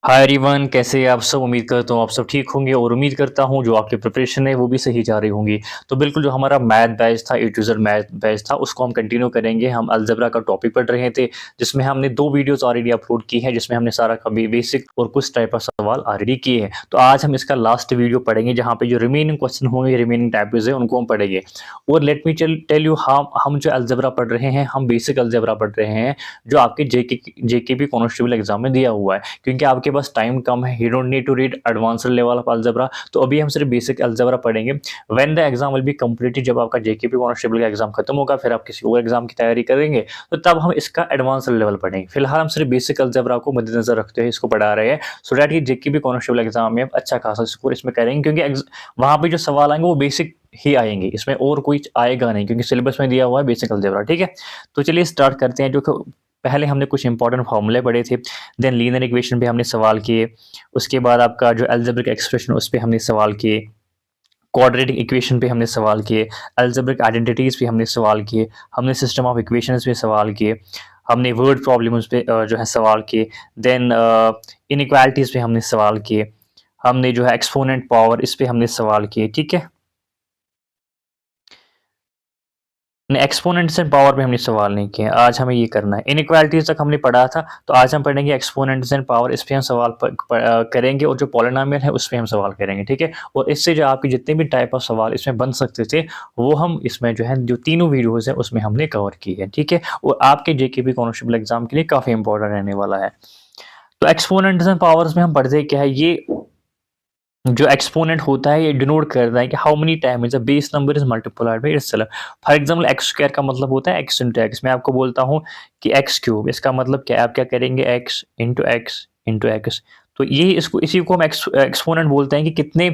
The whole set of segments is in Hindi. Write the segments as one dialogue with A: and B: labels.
A: हाय एवरीवन, कैसे हैं आप सब। उम्मीद करता हूँ आप सब ठीक होंगे और उम्मीद करता हूँ जो आपकी प्रिपरेशन है वो भी सही जा रही होंगी। तो बिल्कुल जो हमारा मैथ बैच था, ए टू जेड मैथ बैच था, उसको हम कंटिन्यू करेंगे। हम अलजेब्रा का टॉपिक पढ़ रहे थे जिसमें हमने 2 वीडियोस ऑलरेडी अपलोड की हैं, जिसमें हमने सारा का बेसिक और कुछ टाइप का सवाल ऑलरेडी किए हैं। तो आज हम इसका लास्ट वीडियो पढ़ेंगे जहाँ पे जो रिमेनिंग क्वेश्चन होंगे, रिमेनिंग टाइप्स है उनको हम पढ़ेंगे। और लेट मी टेल यू, हम जो अलजेब्रा पढ़ रहे हैं, हम बेसिक अलजेब्रा पढ़ रहे हैं जो आपके जेके कांस्टेबल एग्जाम में दिया हुआ है। क्योंकि आपके पास टाइम कम है, you don't need to read advanced level of algebra. तो अभी हम सिर्फ बेसिक अलजेब्रा पढ़ेंगे। When the exam will be completed, जब आपका जेकेपी कांस्टेबल का एग्जाम खत्म होगा, फिर आप किसी और एग्जाम की तैयारी करेंगे, तो तब हम इसका एडवांस लेवल पढ़ेंगे। फिलहाल हम सिर्फ बेसिक अलजेब्रा को मद्देनजर रखते हुए इसको पढ़ा रहे हैं, सो दैट ये जेकेपी कांस्टेबल एग्जाम में आप अच्छा खासा स्कोर इसमें करेंगे। क्योंकि वहां पे जो सवाल आएंगे वो बेसिक ही आएंगे, इसमें और कोई आएगा नहीं, क्योंकि सिलेबस में दिया हुआ है बेसिक अलजेब्रा। ठीक है, तो चलिए स्टार्ट करते हैं। जो पहले हमने कुछ इंपॉर्टेंट फॉर्मूले पढ़े थे, देन लीनियर इक्वेशन पे हमने सवाल किए। उसके बाद आपका जो अलजेब्रिक एक्सप्रेशन उस पे हमने सवाल किए, क्वाड्रेटिक इक्वेशन पे हमने सवाल किए, अलजेब्रिक आइडेंटिटीज पे हमने सवाल किए, हमने सिस्टम ऑफ इक्वेशंस पे सवाल किए, हमने वर्ड प्रॉब्लम्स पे जो है सवाल किए, देन इनइक्वालिटीज पे हमने सवाल किए, हमने जो है एक्सपोनेंट पावर इस पे हमने सवाल किए। ठीक है, एक्सपोनेंट्स एंड पावर पे हमने सवाल नहीं किए। आज हमें ये करना है। इनइक्वालिटीज तक हमने पढ़ा था, तो आज हम पढ़ेंगे एक्सपोनेंट्स एंड पावर। इस पे हम सवाल करेंगे, और जो पॉलिनोमियल है उस पे हम सवाल करेंगे। ठीक है, और इससे जो आपके जितने भी टाइप ऑफ सवाल इसमें बन सकते थे, वो हम इसमें जो है जो तीनों वीडियोज है उसमें हमने कवर की है। ठीक है, और आपके जेकेपी कांस्टेबल एग्जाम के लिए काफी इंपॉर्टेंट रहने वाला है। तो एक्सपोनेंट्स एंड पावर्स में हम पढ़ते क्या है, ये जो एक्सपोनेंट होता है ये डिनोट करता है कि how many times the base number is multiplied by itself. For example x square का मतलब होता है एक्स इंटू एक्स। मैं आपको बोलता हूँ कि एक्स क्यूब, इसका मतलब क्या है, आप क्या करेंगे, x into x into x. तो ये इसको इसी को हम एक्सपोनेंट बोलते हैं कि कितने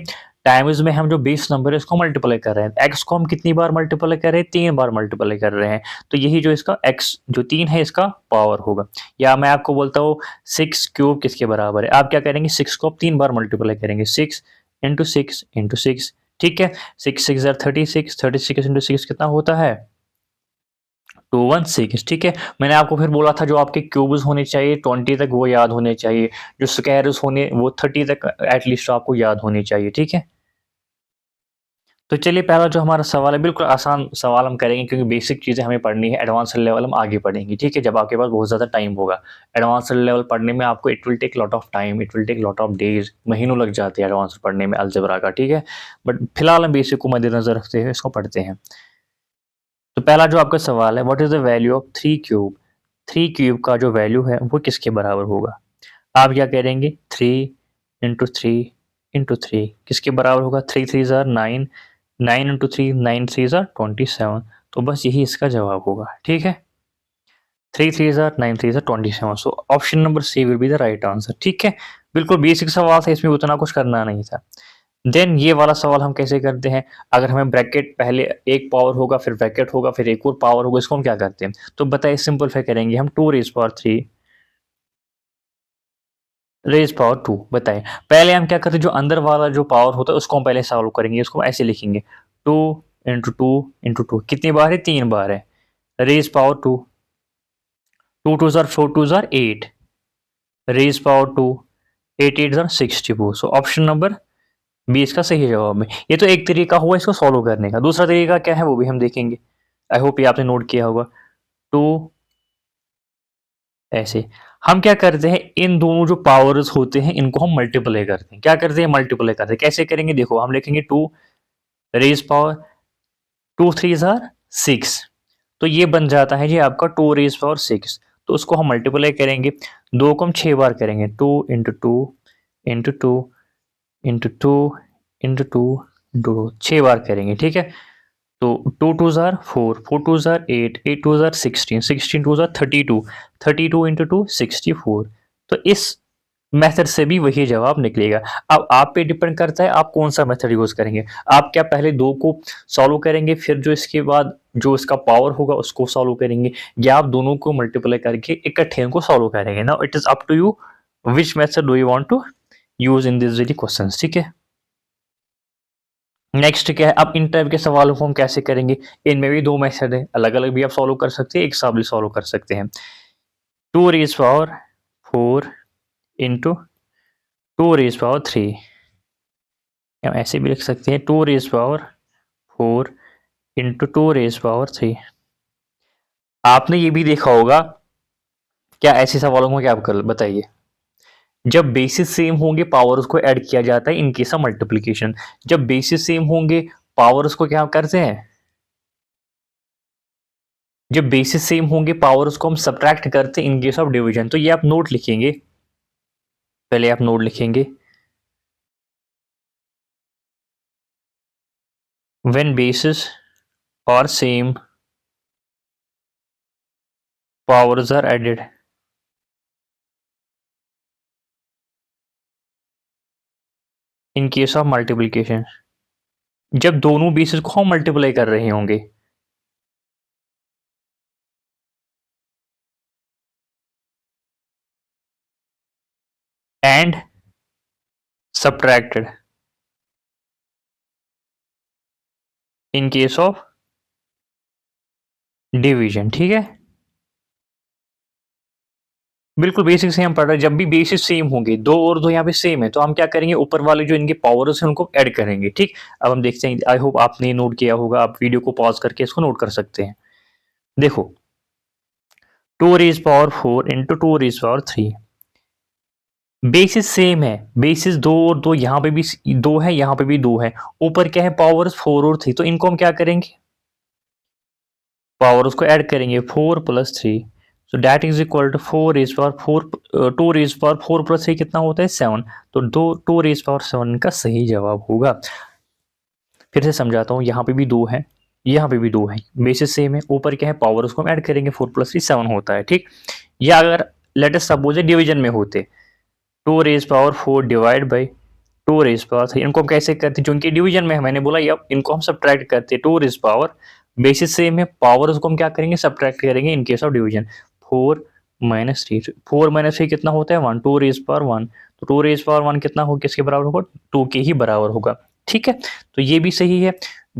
A: टाइम्स में हम जो बेस नंबर है उसको मल्टीप्लाई कर रहे हैं। एक्स को हम कितनी बार मल्टीप्लाई कर रहे हैं, 3 बार मल्टीप्लाई कर रहे हैं। तो यही जो इसका एक्स जो 3 है इसका पावर होगा। या मैं आपको बोलता हूँ 6 क्यूब किसके बराबर है, आप क्या करेंगे, 6 को आप 3 बार मल्टीप्लाई करेंगे, 6 इंटू 6 इंटू 6। ठीक है, 6 6 36, 36 इंटू 6 कितना होता है, 216। ठीक है, मैंने आपको फिर बोला था जो आपके क्यूब्स होने चाहिए 20 तक वो याद होने चाहिए, जो स्क्वायर्स होने वो 30 तक एटलीस्ट आपको याद होने चाहिए। ठीक है, तो चलिए पहला जो हमारा सवाल है, बिल्कुल आसान सवाल हम करेंगे, क्योंकि बेसिक चीज़ें हमें पढ़नी है, एडवांस लेवल हम आगे पढ़ेंगे। ठीक है, जब आपके पास बहुत ज़्यादा टाइम होगा एडवांस लेवल पढ़ने में, आपको it will take lot of time, it will take lot of days, महीनों लग जाते हैं एडवांस पढ़ने में अलजेब्रा का। ठीक है, बट फिलहाल हम बेसिक को मद्देनजर रखते हुए इसको पढ़ते हैं। तो पहला जो आपका सवाल है, what is the value of 3 cube. 3 cube का जो वैल्यू है वो किसके बराबर होगा। आप क्या करेंगे, 3 इंटू थ्री इंटू थ्री किसके बराबर होगा, 3 3 ज़ार 9, 9 इंटू थ्री 9 3 ज़ार 27। तो बस यही इसका जवाब होगा। ठीक है, 3 3 ज़ार 9 3 ज़ार 27। So option number C will be the right answer. ठीक है, बिल्कुल बेसिक सवाल था, इसमें उतना कुछ करना नहीं था। देन ये वाला सवाल हम कैसे करते हैं, अगर हमें ब्रैकेट पहले एक पावर होगा, फिर ब्रैकेट होगा, फिर एक और पावर होगा, इसको हम क्या करते हैं, तो बताइए, सिंपलीफाई करेंगे हम, 2 रेज पावर 3 रेज पावर 2। बताइए, पहले हम क्या करते हैं, जो अंदर वाला जो पावर होता है उसको हम पहले सॉल्व करेंगे, उसको ऐसे लिखेंगे, 2 इंटू टू इंटू टू, कितनी बार है, 3 बार है, रेज पावर 2, 2 2 ज़ार 4 2 ज़ार 8, रेज पावर 2, 8 8 ज़ार 64। सो ऑप्शन नंबर बी इसका सही जवाब है। ये तो एक तरीका हुआ इसको सॉल्व करने का, दूसरा तरीका क्या है वो भी हम देखेंगे। आई होप ये आपने नोट किया होगा। तो ऐसे हम क्या करते हैं, इन दोनों जो पावर्स होते हैं इनको हम मल्टीप्लाई करते हैं। क्या करते हैं, मल्टीप्लाई करते हैं। कैसे करेंगे, देखो हम लिखेंगे 2 रेज पावर 2 3 ज़ार 6। तो ये बन जाता है जी आपका 2 रेज पावर 6। तो उसको हम मल्टीप्लाई करेंगे, 2 को हम 6 बार करेंगे, 2 into two into two into two into two into 6 बार करेंगे। ठीक है, तो 2 2 ज़ार 4, 4 2 ज़ार 8, 8 2 ज़ार 16, 16 2 ज़ार 32, 32 इंटू टू 64। तो इस मेथड से भी वही जवाब निकलेगा। अब आप पे डिपेंड करता है आप कौन सा मेथड यूज करेंगे। आप क्या पहले 2 को सॉल्व करेंगे, फिर जो इसके बाद जो इसका पावर होगा उसको सॉल्व करेंगे, या आप दोनों को मल्टीप्लाई करके इकट्ठे उनको सॉल्व करेंगे। Now it is up to you which method do you want to use in this questions. ठीक है, नेक्स्ट क्या है, अब इन टाइप के सवालों को हम कैसे करेंगे। इनमें भी 2 मेथड है, अलग अलग भी आप सॉल्व कर सकते हैं, एक साथ भी सॉल्व कर सकते हैं। 2 raise power 4 into 2 raise power 3, या ऐसे भी लिख सकते हैं 2 raise power 4 into 2 raise power 3। आपने ये भी देखा होगा, क्या ऐसे सवालों में क्या आप कर बताइए, जब बेसिस सेम होंगे पावर्स को ऐड किया जाता है इन केस ऑफ मल्टीप्लिकेशन, जब बेसिस सेम होंगे पावर्स को क्या करते हैं, जब बेसिस सेम होंगे पावर्स को हम सब्ट्रैक्ट करते हैं इन केस ऑफ डिवीजन। तो ये आप नोट लिखेंगे, पहले आप नोट लिखेंगे, when basis are same powers are added, in case of multiplication, जब दोनों बेसिस को हम मल्टीप्लाई कर रहे होंगे, and subtracted in case of division. ठीक है, बिल्कुल बेसिक से हम पढ़ रहे हैं, जब भी बेसिस सेम होंगे, दो और दो यहाँ पे सेम है, तो हम क्या करेंगे, ऊपर वाले जो इनके पावर्स हैं उनको ऐड करेंगे। ठीक, अब हम देखते हैं, आई होप आपने नोट किया होगा, आप वीडियो को पॉज करके इसको नोट कर सकते हैं। देखो 2 raise power 4 into 2 raise power 3, basis same है, बेसिस दो और दो, यहाँ पे भी दो है, यहाँ पे भी दो है, ऊपर क्या है पावर्स 4 और 3, तो इनको हम क्या करेंगे, पावर्स को ऐड करेंगे, 4 plus 3, so that is equal to 4 raise power 4, 2 raise power 4 plus 3 कितना होता है 7, तो 2 रेज पावर 7 का सही जवाब होगा। फिर से समझाता हूँ, यहाँ पे भी दो है, यहाँ पे भी दो है, बेसिस सेम है, ऊपर क्या है पावर उसको हम ऐड करेंगे, 4 प्लस 3 7 होता है। ठीक, या अगर लेट अस सपोज डिवीजन में होते, 2 raise power 4 divide by 2 raise power 3, इनको हम कैसे करते हैं, जो इनके डिवीजन में है, मैंने बोला ये इनको हम सब्ट्रैक्ट करते हैं, 2 रेज पावर, बेसिस सेम है, पावर उसको हम क्या करेंगे, सब्ट्रैक्ट करेंगे इन case of division, 4 minus 3, 4 minus 3 कितना होता है 1, 2 रेज पावर 1, तो 2 रेज पावर 1 कितना हो, किसके बराबर होगा, 2 के ही बराबर होगा। ठीक है, तो ये भी सही है,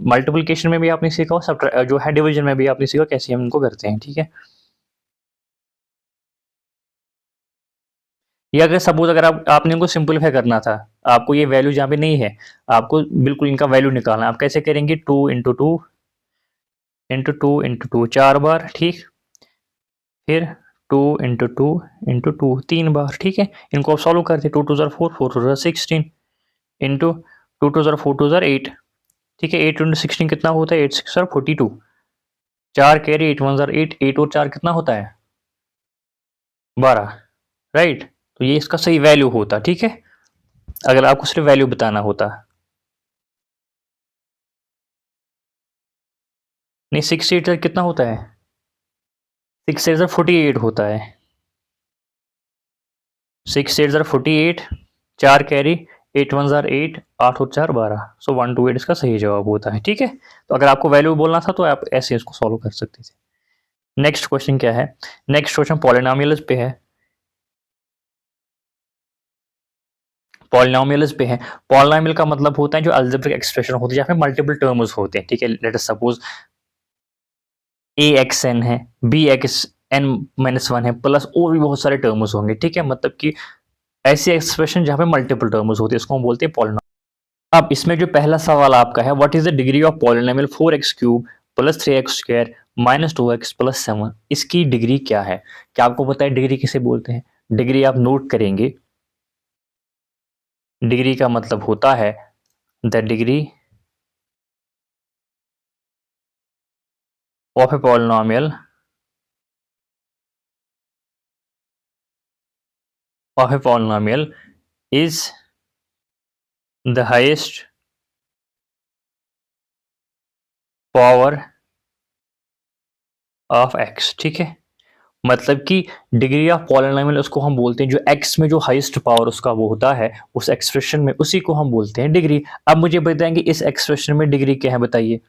A: मल्टीप्लिकेशन में भी आपने सीखा हो, जो है डिवीजन में भी आपने सीखा कैसे हम इनको करते हैं। ठीक है, या अगर सपोज अगर आपने इनको सिंपलीफाई करना था, आपको ये वैल्यू जहाँ पे नहीं है, आपको बिल्कुल इनका वैल्यू निकालना है, आप कैसे करेंगे, 2 into two into two into two 4 बार, ठीक, फिर 2 इंटू टू इंटू टू 3 बार। ठीक है, इनको आप सॉल्व करते, 2 टू ज़र 4, 4 टू ज़र 16 इंटू 2 टू ज़र 4 टू ज़र 8। ठीक है, 8 इंटू 16 कितना होता है, 8 6 ज़र 42, 4 कैरी 8 1 ज़र 8, 8 और 4 कितना होता है 12, राइट, तो ये इसका सही वैल्यू होता। ठीक है, अगर आपको सिर्फ वैल्यू बताना होता, नहीं 6 8 कितना होता है, 6 8 48 होता है, 6 8 48, 4 कैरी 8 1 जार 8, 8 और 4 12, सो 1 2 8 इसका सही जवाब होता है। ठीक है, तो अगर आपको वैल्यू बोलना था तो आप ऐसे इसको सॉल्व कर सकते थे। नेक्स्ट क्वेश्चन क्या है, नेक्स्ट क्वेश्चन पॉलिनोमियल्स पे है, पॉलिनोमियल्स पे है। पॉलिनोमियल का मतलब होता है जो अलजेब्रिक एक्सप्रेशन होती है, या फिर मल्टीपल टर्म्स होते हैं। ठीक है, let us suppose a x n है, b x n minus one है, प्लस और भी बहुत सारे टर्म्स होंगे। ठीक है, मतलब कि ऐसी एक्सप्रेशन जहाँ पे मल्टीपल टर्म्स होती है, इसको हम बोलते हैं पॉलिनोमियल। अब इसमें जो पहला सवाल आपका है, what is the degree of polynomial 4x cube plus 3x square minus 2x plus 7, इसकी डिग्री क्या है। क्या आपको पता है डिग्री किसे बोलते हैं, डिग्री आप नोट करेंगे, डिग्री का मतलब होता है the degree of a polynomial is the highest power of x। ठीक है, मतलब कि डिग्री ऑफ पॉलिनोमियल उसको हम बोलते हैं जो x में जो हाईएस्ट पावर उसका वो होता है उस एक्सप्रेशन में, उसी को हम बोलते हैं डिग्री। अब मुझे बताएंगे इस एक्सप्रेशन में डिग्री क्या है, बताइए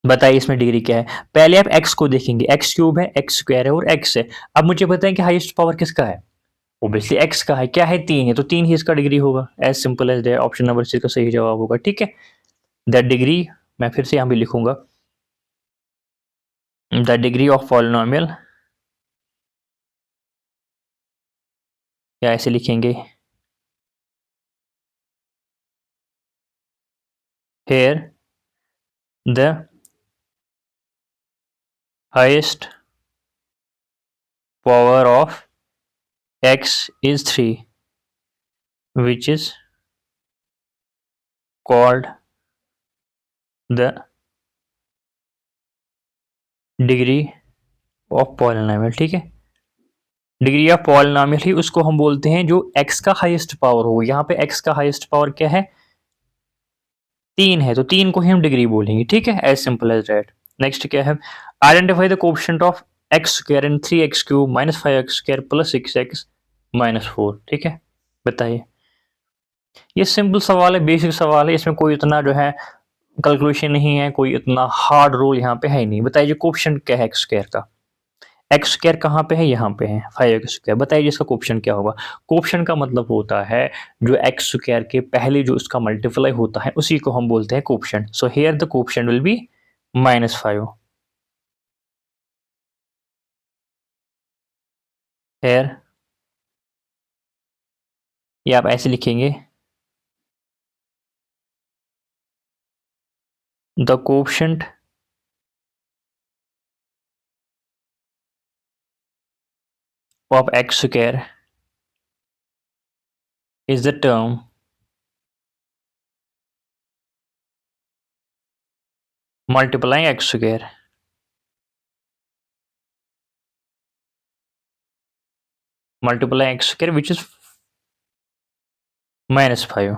A: बताइए इसमें डिग्री क्या है। पहले आप x को देखेंगे, x क्यूब है, x स्क्वायर है और x है। अब मुझे बताएं कि हाईएस्ट पावर किसका है, ओब्वियसली x का है, क्या है 3 है, तो 3 ही इसका डिग्री होगा, as simple as that, option number C का सही जवाब होगा। ठीक है, द डिग्री, मैं फिर से यहाँ पे लिखूंगा, द डिग्री ऑफ पॉलिनोमियल या ऐसे लिखेंगे here the highest power of x is 3, which is called the degree of polynomial. ठीक है, डिग्री ऑफ पॉलिनोमियल ही उसको हम बोलते हैं जो x का हाईएस्ट पावर हो। यहाँ पे x का हाईएस्ट पावर क्या है, 3 है, तो 3 को ही हम डिग्री बोलेंगे। ठीक है, as simple as that. Next क्या है, identify the coefficient of x square and 3x cube minus 5x square plus 6x minus 4। ठीक है, बताइए। ये सिंपल सवाल है, बेसिक सवाल है, इसमें कोई इतना जो है कैलकुलेशन नहीं है, कोई इतना हार्ड रूल यहाँ पे है ही नहीं। बताइए कोएफिशिएंट क्या है एक्स स्क्वायर का, एक्स स्क्वायर कहाँ पे है, यहाँ पे है 5x स्क्वायर। बताइए इसका कोएफिशिएंट क्या होगा। कोएफिशिएंट का मतलब होता है जो एक्स स्क्वायर के पहले जो उसका मल्टीप्लाई होता है उसी को हम बोलते हैं coefficient. So here the coefficient will be -5। Here ये आप ऐसे लिखेंगे, the coefficient of x square is the term multiplying x square which is -5।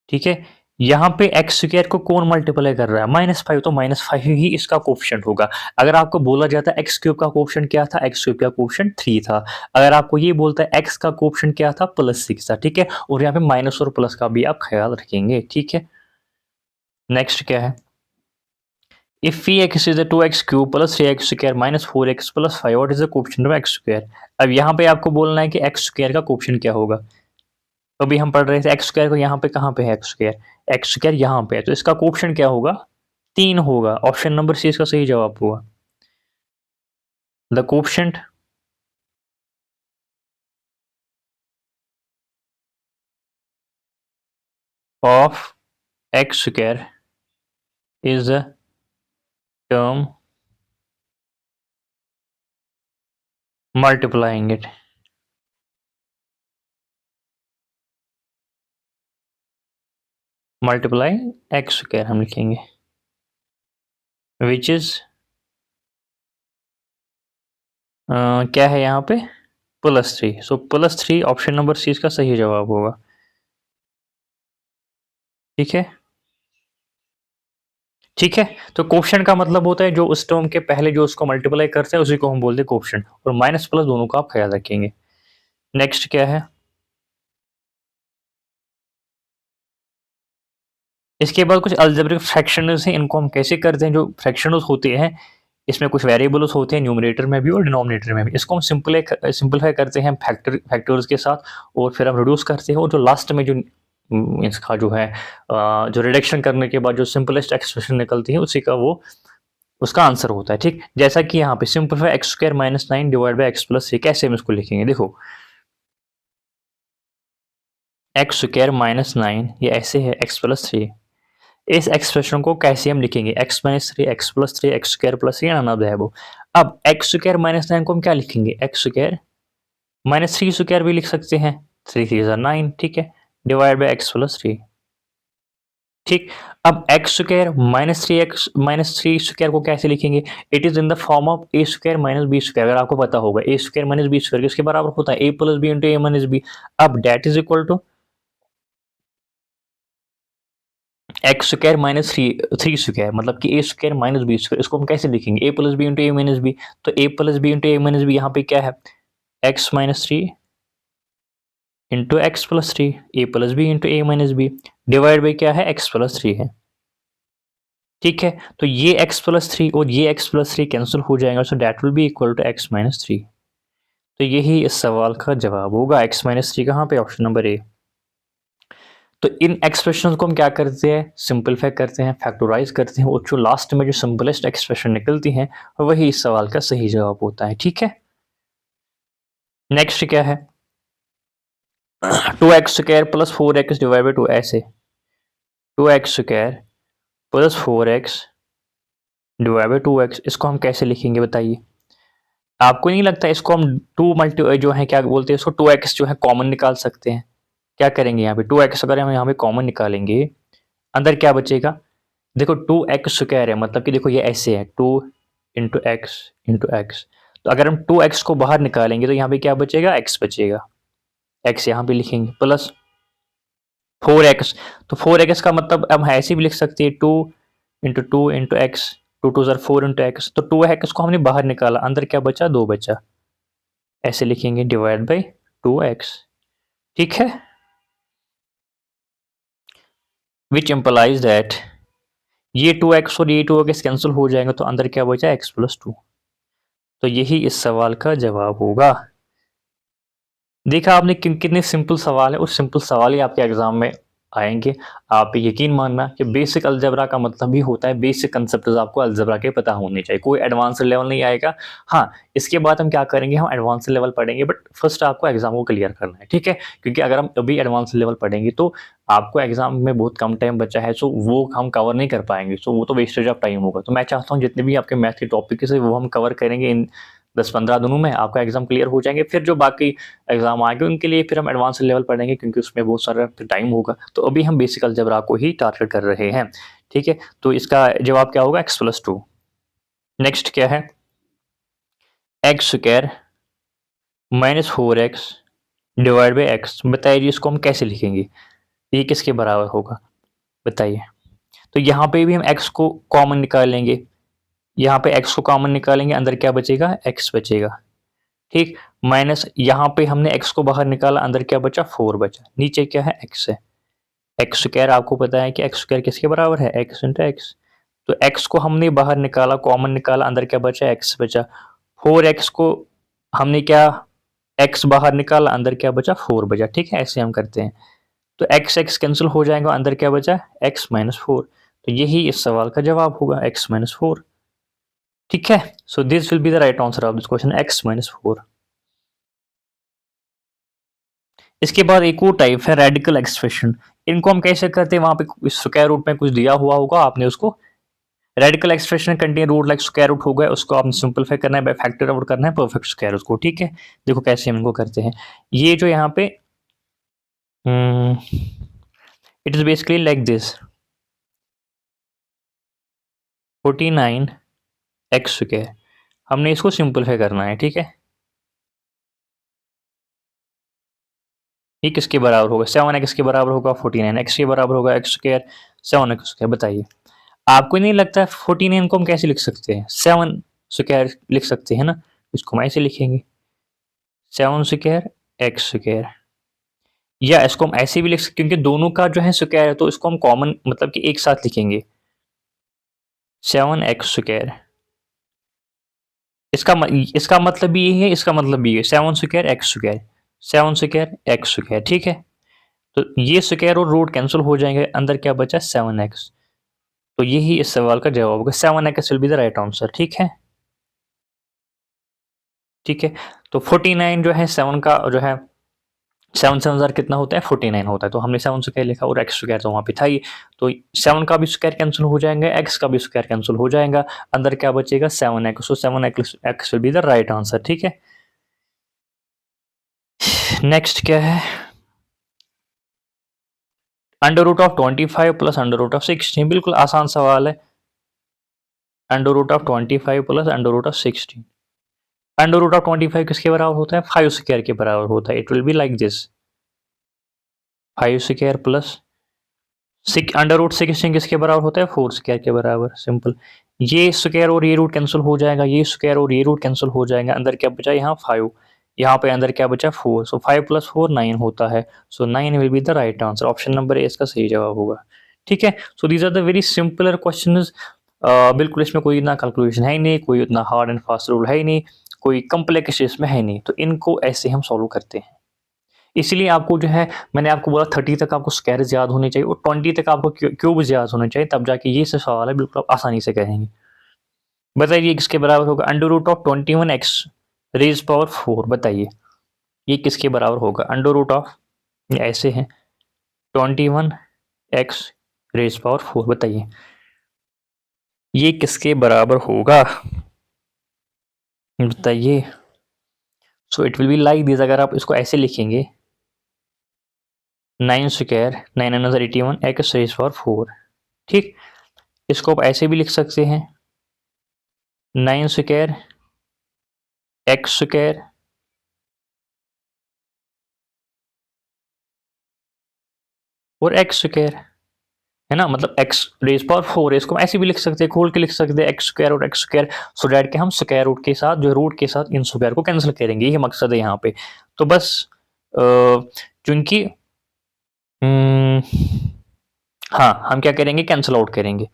A: ठीक है, यहाँ पे एक्स स्क्वायर को कौन मल्टीप्लाई कर रहा है, -5, तो -5 ही इसका कोएफिशिएंट होगा। अगर आपको बोला जाता है एक्स क्यूब का कोएफिशिएंट क्या था, एक्स क्यूब का कोएफिशिएंट 3 था। अगर आपको ये बोलता है एक्स का कोएफिशिएंट क्या था, +6 था। ठीक है, और यहाँ पे माइनस और प्लस का भी आप ख्याल रखेंगे। ठीक है, नेक्स्ट क्या है, if P x is 2x cube plus 3x square minus 4x plus 5, what is the coefficient of x square. अब यहाँ पे आपको बोलना है कि एक्स स्क्वायर का कोएफिशिएंट क्या होगा। तो अभी हम पढ़ रहे थे एक्स स्क्वायर को, यहाँ पे कहाँ पे है एक्स स्क्वायर यहाँ पे है, तो इसका कोएफिशिएंट क्या होगा, 3 होगा। ऑप्शन नंबर सी इसका सही जवाब होगा। The coefficient of x square is the term multiplying it multiplying x square हम लिखेंगे, विच इज क्या है यहाँ पे +3। सो +3 ऑप्शन नंबर सी इसका सही जवाब होगा। ठीक है, ठीक है, तो कोएफिशिएंट का मतलब होता है जो उस टर्म के पहले जो उसको मल्टीप्लाई करते हैं उसी को हम बोलते हैं कोएफिशिएंट, और माइनस प्लस दोनों का आप ख्याल रखेंगे। नेक्स्ट क्या है, इसके बाद कुछ अलजेब्रिक फ्रैक्शंस हैं, इनको हम कैसे करते हैं। जो फ्रैक्शंस होते हैं इसमें कुछ वेरिएबल्स होते हैं, न्यूमरेटर में भी और डिनोमिनेटर में भी। इसको हम सिंपलीफाई करते हैं फैक्टर्स के साथ, और फिर हम रिड्यूस करते हैं, और जो लास्ट में जो इसका जो है जो रिडक्शन करने के बाद जो सिंपलेस्ट एक्सप्रेशन निकलती है उसी का वो उसका आंसर होता है। ठीक, जैसा कि यहाँ पे simplify x square minus 9 divide by x plus 3, कैसे हम इसको लिखेंगे, देखो एक्स स्क्वायर -9 ये ऐसे है x प्लस 3। इस एक्सप्रेशन को कैसे हम लिखेंगे, x minus 3 x plus 3 x square plus 3 none of the above. अब एक्स स्क्वायर -9 को हम क्या लिखेंगे, एक्स स्क्वायर -3 स्क्वायर भी लिख सकते हैं, 3 3 9। ठीक है, डिवाइड बाई एक्स प्लस 3। ठीक, अब एक्स स्क्वायर -3 स्क्वायर को कैसे लिखेंगे, it is in the form of a square minus b square. अगर आपको पता होगा a square minus b square किसके बराबर होता है, a plus b into a minus b. अब that is equal to x square minus three square, मतलब कि a square minus b square. इसको हम कैसे लिखेंगे, a plus b into a minus b. तो a plus b into a minus B यहाँ पे क्या है, x minus 3 into x plus 3, a plus b into a minus b, divide by क्या है, एक्स प्लस 3 है। ठीक है, तो ये x प्लस 3 और ये x प्लस 3 कैंसिल हो जाएगा, so that will be equal to x minus 3। तो यही इस सवाल का जवाब होगा, x माइनस 3 कहाँ पे, ऑप्शन नंबर ए। तो इन एक्सप्रेशन को हम क्या करते हैं, सिंपलीफाई करते हैं, फैक्टराइज करते हैं, और जो लास्ट में जो सिंपलेस्ट एक्सप्रेशन निकलती हैं वही इस सवाल का सही जवाब होता है। ठीक है। नेक्स्ट क्या है, 2x² plus 4x divide by 2, ऐसे 2x² plus 4x divide by 2x, इसको हम कैसे लिखेंगे बताइए। आपको नहीं लगता इसको हम टू मल्टी जो है क्या बोलते हैं इसको 2x जो है कॉमन निकाल सकते हैं। क्या करेंगे यहाँ पे 2x अगर हम यहाँ पे कॉमन निकालेंगे, अंदर क्या बचेगा, देखो 2x² है मतलब कि देखो ये ऐसे है 2 इंटू एक्स इंटू एक्स, तो अगर हम 2x को बाहर निकालेंगे तो यहाँ पे क्या बचेगा, x बचेगा, x यहाँ पे लिखेंगे प्लस 4x, तो 4x का मतलब हम ऐसे भी लिख सकते हैं 2 इंटू एक्स, 2 2 4 इंटू एक्स, तो 2x को हमने बाहर निकाला, अंदर क्या बचा, 2 बचा, ऐसे लिखेंगे डिवाइड बाई 2x, ठीक है, विच इम्प्लाइज दैट ये 2x और ये 2x कैंसिल हो जाएंगे तो अंदर क्या बचा, x प्लस 2, तो यही इस सवाल का जवाब होगा। देखा आपने कितने सिंपल सवाल है, उस सिंपल सवाल ही आपके एग्जाम में आएंगे। आप यकीन मानना कि बेसिक अलजेब्रा का मतलब ही होता है बेसिक कंसेप्ट आपको अलजेब्रा के पता होने चाहिए, कोई एडवांस लेवल नहीं आएगा। हाँ, इसके बाद हम क्या करेंगे, हम एडवांस लेवल पढ़ेंगे, बट फर्स्ट आपको एग्जाम को क्लियर करना है, ठीक है, क्योंकि अगर हम अभी एडवांस लेवल पढ़ेंगे तो आपको एग्जाम में बहुत कम टाइम बचा है, सो वो हम कवर नहीं कर पाएंगे, सो वो तो वेस्टेज ऑफ टाइम होगा। तो मैं चाहता हूँ जितने भी आपके मैथ के टॉपिक है वो हम कवर करेंगे इन 10-15 दिनों में, आपका एग्जाम क्लियर हो जाएंगे। फिर जो बाकी एग्जाम आएंगे उनके लिए फिर हम एडवांस लेवल पढ़ेंगे, क्योंकि उसमें बहुत सारा टाइम होगा। तो अभी हम बेसिक अलजेब्रा को ही टारगेट कर रहे हैं, ठीक है। तो इसका जवाब क्या होगा, x प्लस 2। नेक्स्ट क्या है, x² minus 4x divide by x, बताइए जी इसको हम कैसे लिखेंगे, ये किसके बराबर होगा बताइए। तो यहाँ पे भी हम x को कॉमन निकाल लेंगे, यहाँ पे x को कॉमन निकालेंगे, अंदर क्या बचेगा, x बचेगा, ठीक, माइनस यहाँ पे हमने x को बाहर निकाला, अंदर क्या बचा, 4 बचा, नीचे क्या है, x है, x² आपको पता है कि x² किसके बराबर है, x इंटू एक्स, तो x को हमने बाहर निकाला, कॉमन निकाला, अंदर क्या बचा, x बचा, 4x को हमने क्या, x बाहर निकाला, अंदर क्या बचा, 4 बचा, ठीक है, ऐसे हम करते हैं। तो x कैंसिल हो जाएगा, अंदर क्या बचा, x माइनस 4, तो यही इस सवाल का जवाब होगा, x माइनस 4, ठीक है। So this will be the right answer of this question, x minus 4। इसके बाद एक और टाइप है रेडिकल एक्सप्रेशन, इनको हम कैसे करते हैं, वहां पे स्क्वायर रूट में कुछ दिया हुआ होगा, आपने उसको radical expression contain root like square root होगा, उसको आपने सिंपलीफाई करना है, बाय फैक्टर आउट करना है परफेक्ट स्क्वायर उसको, ठीक है। देखो कैसे हम इनको करते हैं, ये जो यहाँ पे it is basically like this 49x², हमने इसको सिंपलीफाई करना है, ठीक है। ये किसके बराबर होगा, 7x के बराबर होगा, 49x के बराबर होगा, x², 7x², बताइए। आपको नहीं लगता 49 को हम कैसे लिख सकते हैं, 7² लिख सकते हैं ना, इसको हम ऐसे लिखेंगे 7² x², या इसको हम ऐसे भी लिख सकते, क्योंकि दोनों का जो है स्क्वायर है तो इसको हम कॉमन मतलब कि एक साथ लिखेंगे 7x², इसका मतलब भी ये है, इसका मतलब भी ये 7² x², 7² x², ठीक है। तो ये स्क्वायर और रूट कैंसिल हो जाएंगे, अंदर क्या बचा, 7x, तो यही इस सवाल का जवाब होगा, 7x will be the right answer, ठीक है, ठीक है। तो 49 जो है 7 का जो है 7 कितना होता है, 49 होता है, तो हमने 7² लिखा और x² तो वहां पे था ही, तो 7 का भी स्क्वायर कैंसिल हो जाएगा, x का भी स्क्वायर कैंसिल हो जाएगा, अंदर क्या बचेगा, 7x, so 7x will be the right answer, ठीक है। नेक्स्ट क्या है, under root of 25 plus under root of 16, बिल्कुल आसान सवाल है, under root of 25 plus under root of 16, under root of 25 किसके बराबर होता है, 5² के बराबर होता है, it will be like this 5² plus under root 16 किसके बराबर होता है, 4² के बराबर, सिंपल, ये स्क्वायर और ये रूट कैंसिल हो जाएगा, ये स्क्वायर और ये रूट कैंसिल हो जाएगा, अंदर क्या बचा, यहाँ 5, यहाँ पे अंदर क्या बचा, 4, सो 5 + 4 9 होता है, so 9 will be the right answer, option number A इसका सही जवाब होगा, ठीक है। So these are the very simpler question, बिल्कुल इसमें कोई इतना कैलकुलेशन है ही नहीं, कोई उतना हार्ड एंड फास्ट रूल है ही नहीं, कोई कॉम्प्लेक्स इसमें है नहीं, तो इनको ऐसे हम सॉल्व करते हैं। इसलिए आपको जो है मैंने आपको बोला 30 तक आपको स्क्वायर्स याद होने चाहिए और 20 तक आपको क्यूब्स याद होने चाहिए, तब जाके ये से सवाल है बिल्कुल आप आसानी से कहेंगे। बताइए किसके बराबर होगा, under root of 21x raise power 4, बताइए ये किसके बराबर होगा? अंडर रूट ऑफ, ऐसे है 21x रेज पावर 4, बताइए ये किसके बराबर होगा? बताइए। So it will be like this, अगर आप इसको ऐसे लिखेंगे 9 स्क्वायर 9 एक्स रेज पावर 4, ठीक। इसको आप ऐसे भी लिख सकते हैं 9 स्क्वायर एक्स स्क्वायर और एक्स स्क्वायर, है ना, मतलब एक्स रेज पावर 4 है, इसको हम ऐसे भी लिख सकते हैं, खोल के लिख सकते हैं एक्स स्क्वायर और एक्स स्क्वायर, सो डैट के हम स्क्वायर रूट के साथ जो रूट के साथ इन स्क्वायर को कैंसिल करेंगे, ये मकसद है यहाँ पे। तो बस चूंकि हाँ, हम क्या करेंगे, कैंसिल आउट करेंगे,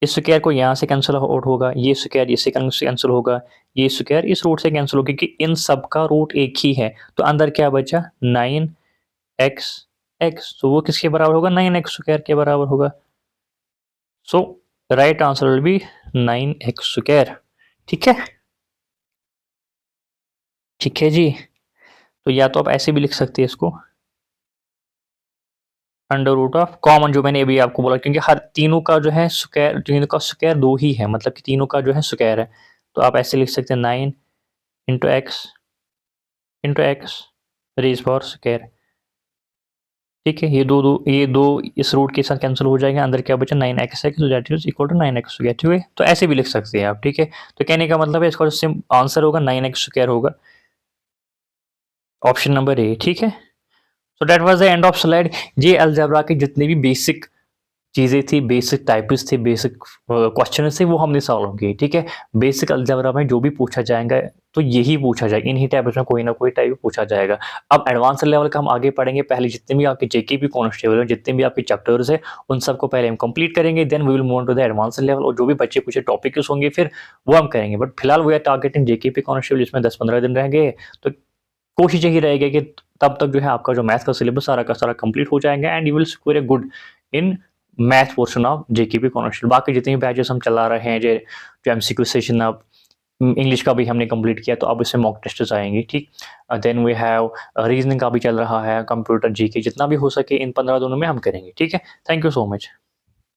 A: इस स्क्वायर को यहाँ से कैंसिल आउट होगा, ये स्क्वायर इससे कैंसिल होगा, ये स्क्वायर इस रूट से कैंसिल होगा, क्योंकि इन सब का रूट एक ही है। तो अंदर क्या बचा 9x x, तो वो किसके बराबर होगा, 9x स्क्वायर के बराबर होगा। So right answer will be 9x square. ठीक है, ठीक है जी। तो या तो आप ऐसे भी लिख सकते हैं इसको अंडर रूट ऑफ कॉमन, जो मैंने अभी आपको बोला, क्योंकि हर तीनों का जो है स्क्वायर, तीनों का स्क्वायर 2 ही है, मतलब कि तीनों का जो है स्क्वायर है। तो आप ऐसे लिख सकते हैं 9 into x raise power square. ठीक है, ये दो इस रूट के साथ कैंसिल हो जाएगा, अंदर क्या बचा 9x है, so that is equal to 9x square. ठीक है, तो ऐसे भी लिख सकते हैं आप। ठीक है, तो कहने का मतलब है इसका जो सिम आंसर होगा 9x स्क्वायर होगा, ऑप्शन नंबर ए। ठीक है, so that was the end of slide. ये अलजेब्रा के जितने भी बेसिक चीज़ें थी, बेसिक टाइप्स थे, बेसिक क्वेश्चन थे, वो हमने सॉल्व किए। ठीक है, बेसिक अलजेब्रा में जो भी पूछा जाएगा तो यही पूछा जाएगा, इन्हीं टाइप्स में कोई ना कोई टाइप पूछा जाएगा। अब एडवांस लेवल का हम आगे पढ़ेंगे, पहले जितने भी आपके जेकेपी कांस्टेबल हैं, जितने भी आपके चैप्टर्स हैं, उन सबको पहले हम कंप्लीट करेंगे, then we will move on to the advance level, और जो भी बच्चे कुछ टॉपिक्स होंगे फिर वो हम करेंगे। बट फिलहाल we are targeting JKP constable, इसमें 10-15 दिन रह गए, तो कोशिश यही रहेगी कि तब तक जो है आपका जो मैथ का सिलेबस सारा का सारा कंप्लीट हो जाएगा, and you will score a good in math portion of JKP constable. बाकी जितने भी बैचेस हम चला रहे हैं, जो एमसीक्यू सेशन, अब इंग्लिश का भी हमने कंप्लीट किया, तो अब इसमें मॉक टेस्ट आएंगे। ठीक, देन वी हैव रीजनिंग का भी चल रहा है, कंप्यूटर जीके, जितना भी हो सके इन 15 दिनों में हम करेंगे। ठीक है, थैंक यू सो मच।